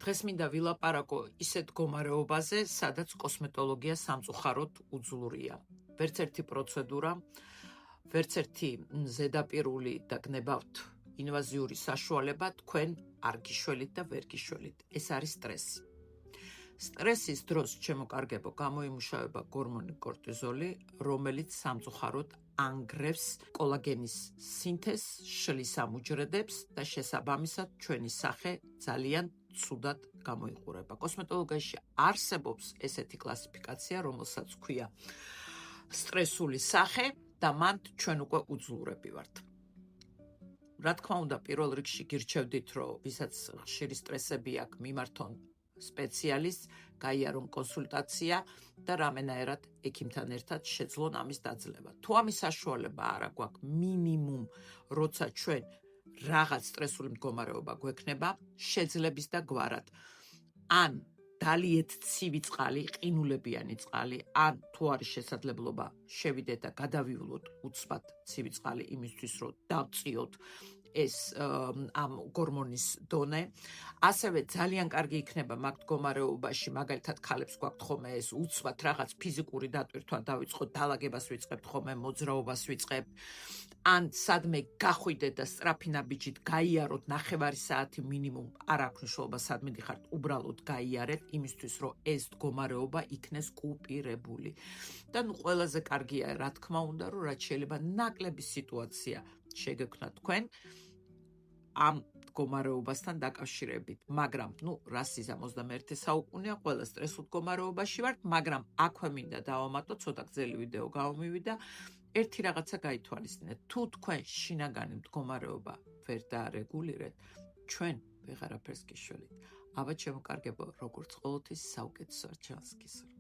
დღეს მინდა ვილაპარაკო ისეთ მდგომარეობაზე, სადაც კოსმეტოლოგია სამწუხაროდ უძლურია. ვერც ერთი პროცედურა, ვერც ერთი ზედაპირული და გნებავთ ინვაზიური საშუალება თქვენ არ გიშველით და ვერ გიშველით. ეს არის სტრესი. სტრესის დროს, ჩემო კარგებო, გამოიმუშავება გორმონი კორტიზოლი, რომელიც სამწუხაროდ ანგრევს კოლაგენის სინთეზს, შლის ამუჯრედებს და შესაბამისად ჩვენი სახე ძალიან ცუდად გამოიყურება. კოსმეტოლოგიაში არსებობს ესეთი კლასიფიკაცია, რომელსაც ქვია სტრესული სახე და მან ჩვენ უკვე უძლურები ვართ. რა თქმა უნდა, პირველ რიგში გირჩევდით, რომ ვისაც ხშირი სტრესები აქვს, მიმართონ სპეციალისტს, გაიარონ კონსულტაცია და რამენაერად ექიმთან ერთად შეძლონ ამის დაძლევა. თუ ამის საშუალება არ აქვს, მინიმუმ როცა ჩვენ რაღაც სტრესული მდგომარეობა გვექნება, შეძლებს და გვარად ან დალიეთ ცივი წყალი, ყინულებიანი წყალი, ან თუ არის შესაძლებლობა შევიდეთ და გადავივლოთ უცბად ცივი წყალი იმისთვის, რომ დავწიოთ ეს ამ გორმონის დონე. ასევე ძალიან კარგი იქნება მაგ მდგომარეობაში, მაგალითად ქალებს გვაქვთ ხოლმე ეს უცბად რაღაც ფიზიკური დატვირთვა დავიწყოთ, დალაგებას ვიწყებთ ხოლმე, მოძრაობას ვიწყებთ, ან სადმე გახვიდეთ და სწრაფი ნაბიჯით გაიაროთ 9 საათი მინიმუმ, არ აქვს მნიშვნელობა სადმე დიხართ, უბრალოდ გაიარეთ იმისთვის, რომ ეს მდგომარეობა იქნეს კუპირებული. და ნუ ყველაზე კარგია, რა თქმა უნდა, რომ რაც შეიძლება ნაკლები სიტუაცია შეგექმნათ თქვენ ამ მდგომარეობასთან დაკავშირებით, მაგრამ ნუ რასიზა 21 საუკუნეა, ყველა სტრესულ მდგომარეობაში ვართ, მაგრამ აქვე მინდა დავამატო, ცოტა გრძელი ვიდეო გამომივიდა, ერთი რაღაცა გაითვალისწინეთ. თუ თქვენ შინაგანი მდგომარეობა ვერ დაარეგულირეთ, ჩვენ ვეღარაფერს გიშველით. აბა ჩემო კარგებო, როგორც ყოველთვის საუკეთესო ჩანს გისურვებთ.